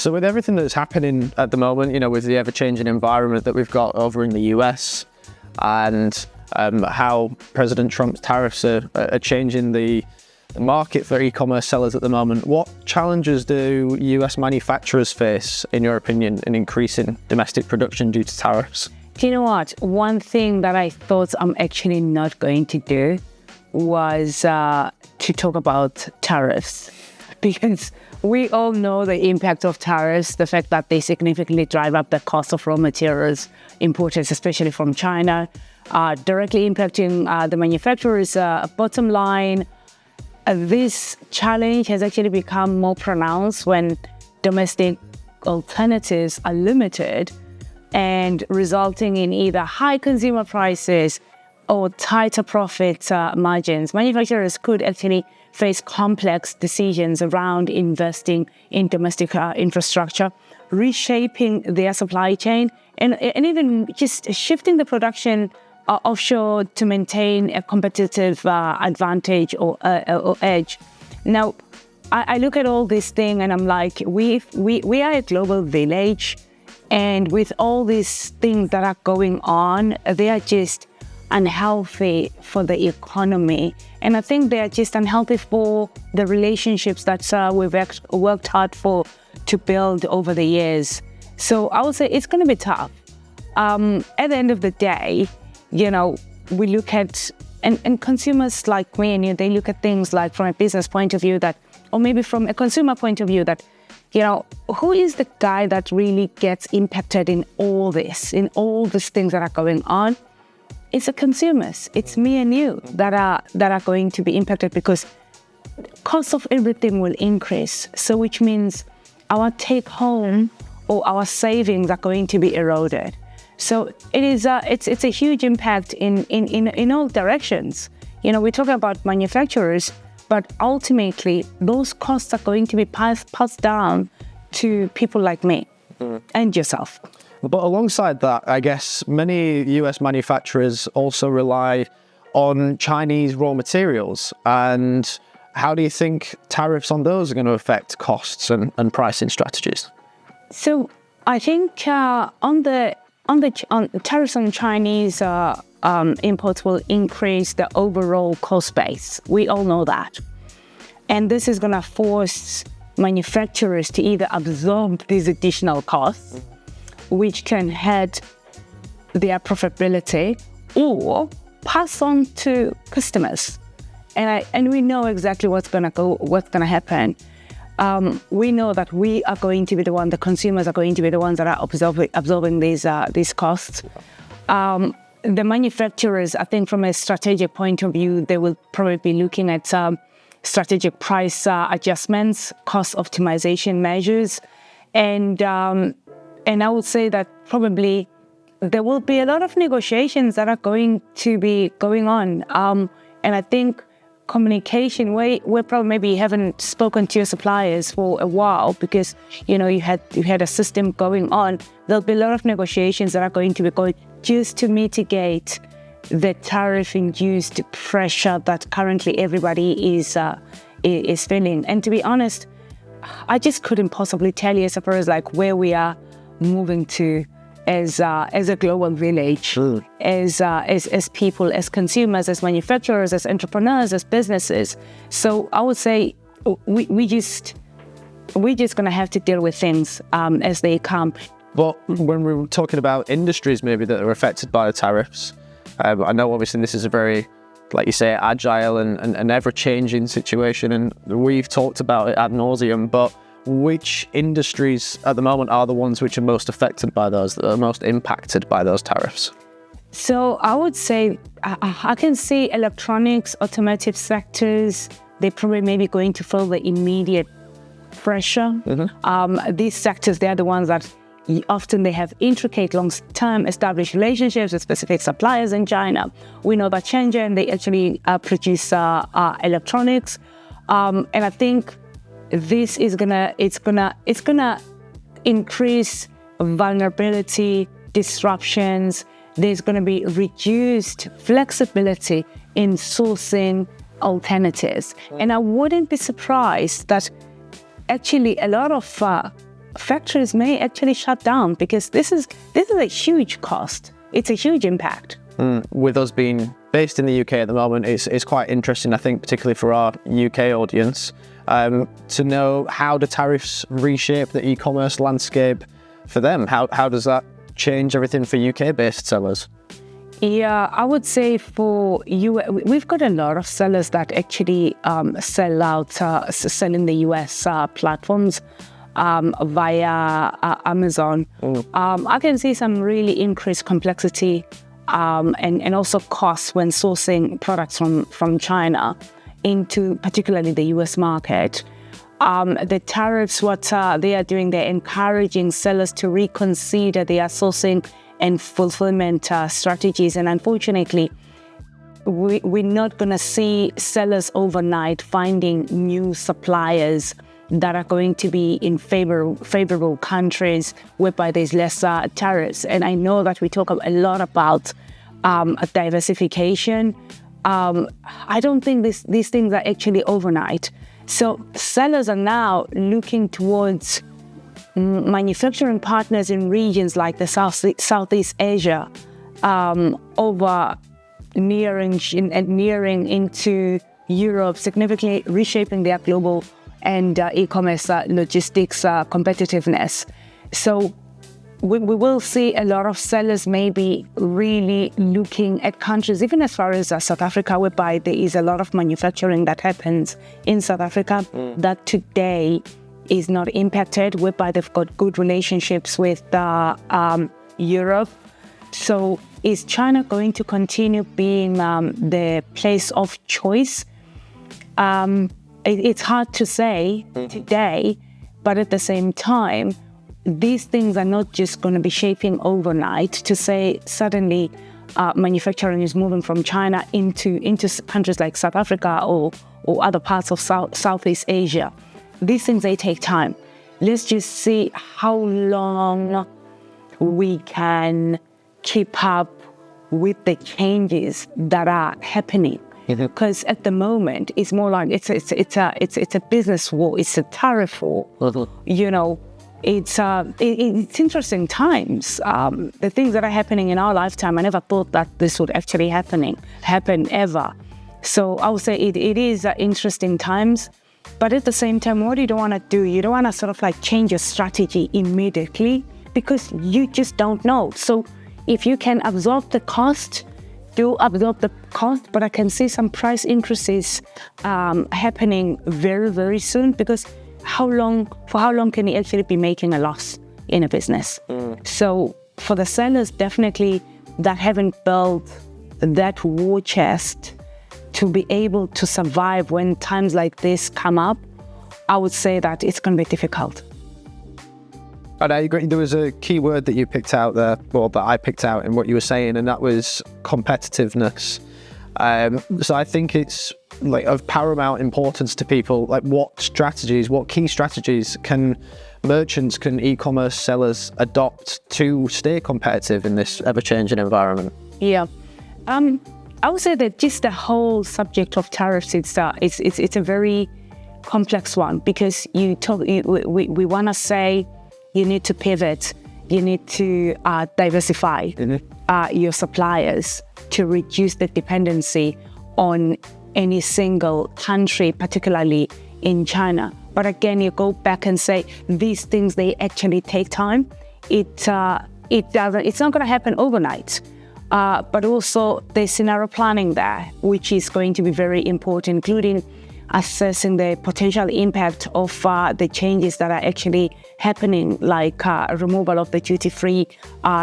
So with everything that's happening at the moment, with the ever-changing environment that we've got over in the US and how President Trump's tariffs are changing the market for e-commerce sellers at the moment, what challenges do US manufacturers face, in your opinion, in increasing domestic production due to tariffs? Do you know what? One thing that I thought I'm actually not going to do was to talk about tariffs, because we all know the impact of tariffs, the fact that they significantly drive up the cost of raw materials imported, especially from China, directly impacting the manufacturer's bottom line. This challenge has actually become more pronounced when domestic alternatives are limited and resulting in either high consumer prices or tighter profit margins. Manufacturers could actually face complex decisions around investing in domestic infrastructure, reshaping their supply chain, and even just shifting the production offshore to maintain a competitive advantage or edge. Now, I look at all this thing and I'm like, we are a global village, and with all these things that are going on, they are just unhealthy for the economy. And I think they are just unhealthy for the relationships that we've worked hard to build over the years. So I would say it's going to be tough. At the end of the day, we look at, and consumers like me and you, they look at things like from a business point of view or maybe from a consumer point of view who is the guy that really gets impacted in all these things that are going on? It's the consumers. It's me and you that are going to be impacted, because cost of everything will increase. So which means our take home or our savings are going to be eroded. So it is it's a huge impact in all directions. We talk about manufacturers, but ultimately those costs are going to be passed down to people like me and yourself. But alongside that, I guess many US manufacturers also rely on Chinese raw materials. And how do you think tariffs on those are going to affect costs and pricing strategies? So I think on tariffs on Chinese imports will increase the overall cost base. We all know that. And this is going to force manufacturers to either absorb these additional costs, which can hurt their profitability, or pass on to customers. And we know exactly what's going to happen. We know that we are going to be the consumers are going to be the ones that are absorbing these costs. The manufacturers, I think from a strategic point of view, they will probably be looking at strategic price adjustments, cost optimization measures, and I would say that probably there will be a lot of negotiations that are going to be going on. And I think communication, we probably maybe haven't spoken to your suppliers for a while because, you had a system going on. There'll be a lot of negotiations that are going to be going just to mitigate the tariff-induced pressure that currently everybody is feeling. And to be honest, I just couldn't possibly tell you as far as like where we are moving to as a global village, as people, as consumers, as manufacturers, as entrepreneurs, as businesses. So I would say we're just going to have to deal with things as they come. But when we're talking about industries maybe that are affected by the tariffs, I know obviously this is a very, like you say, agile and ever-changing situation, and we've talked about it ad nauseum, but which industries at the moment are the ones which are most affected by those, that are most impacted by those tariffs? So I would say I can see electronics, automotive sectors, they probably may be going to feel the immediate pressure. Mm-hmm. These sectors, they're the ones that often they have intricate, long-term established relationships with specific suppliers in China. We know that Shenzhen, they actually produce electronics, and I think this is gonna increase vulnerability, disruptions. There's gonna be reduced flexibility in sourcing alternatives, and I wouldn't be surprised that actually a lot of factories may actually shut down because this is a huge cost. It's a huge impact. With us being based in the UK at the moment, it's quite interesting, I think, particularly for our UK audience, to know how do tariffs reshape the e-commerce landscape for them? How does that change everything for UK-based sellers? Yeah, I would say for you, we've got a lot of sellers that actually sell in the US platforms via Amazon. I can see some really increased complexity and also costs when sourcing products from China into particularly the US market. The tariffs, what they are doing, they're encouraging sellers to reconsider their sourcing and fulfillment strategies. And unfortunately, we're not going to see sellers overnight finding new suppliers that are going to be in favorable countries whereby there's lesser tariffs. And I know that we talk a lot about diversification. I don't think these things are actually overnight. So sellers are now looking towards manufacturing partners in regions like the Southeast Asia, over nearing into Europe, significantly reshaping their global and e-commerce logistics competitiveness. So we will see a lot of sellers maybe really looking at countries, even as far as South Africa, whereby there is a lot of manufacturing that happens in South Africa that today is not impacted, whereby they've got good relationships with Europe. So is China going to continue being the place of choice? It's hard to say today, but at the same time, these things are not just going to be shaping overnight to say suddenly manufacturing is moving from China into countries like South Africa or other parts of Southeast Asia. These things, they take time. Let's just see how long we can keep up with the changes that are happening. Because at the moment, it's more like it's a business war. It's a tariff war. You know, it's interesting times. The things that are happening in our lifetime, I never thought that this would actually happen ever. So I would say it is interesting times. But at the same time, what you don't want to do, you don't want to sort of like change your strategy immediately because you just don't know. So if you can absorb the cost, do absorb the cost, but I can see some price increases happening very, very soon because for how long can you actually be making a loss in a business? So for the sellers, definitely that haven't built that war chest to be able to survive when times like this come up, I would say that it's going to be difficult. And I agree. There was a key word that you picked out there, or that I picked out in what you were saying, and that was competitiveness. So I think it's like of paramount importance to people. Like, what key strategies can e-commerce sellers adopt to stay competitive in this ever-changing environment? Yeah. I would say that just the whole subject of tariffs, it's a very complex one because we want to say you need to pivot, you need to diversify your suppliers to reduce the dependency on any single country, particularly in China. But again, you go back and say these things, they actually take time. It's not going to happen overnight. But also there's scenario planning there, which is going to be very important, including assessing the potential impact of the changes that are actually happening, like removal of the duty-free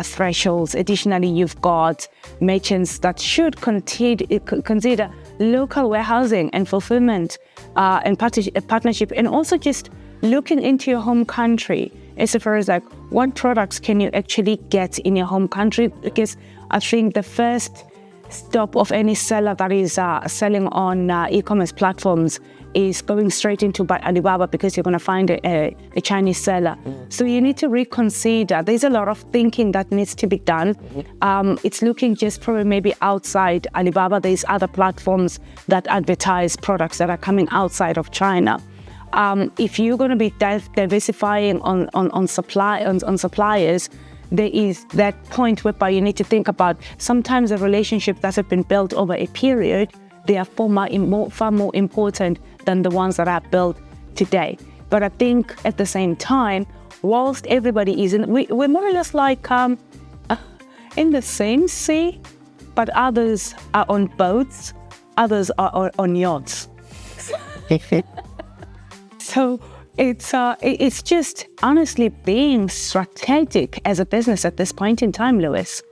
thresholds. Additionally, you've got merchants that should consider local warehousing and fulfillment and partnership, and also just looking into your home country as far as like what products can you actually get in your home country, because I think the first stop of any seller that is selling on e-commerce platforms is going straight into Alibaba because you're going to find a Chinese seller. So you need to reconsider. There's a lot of thinking that needs to be done. It's looking just probably maybe outside Alibaba. There's other platforms that advertise products that are coming outside of China. if you're going to be diversifying on suppliers, there is that point whereby you need to think about sometimes the relationships that have been built over a period, they are far more important than the ones that are built today. But I think at the same time, whilst everybody is we're more or less like in the same sea, but others are on boats, others are on yachts. So it's just honestly being strategic as a business at this point in time, Lewis.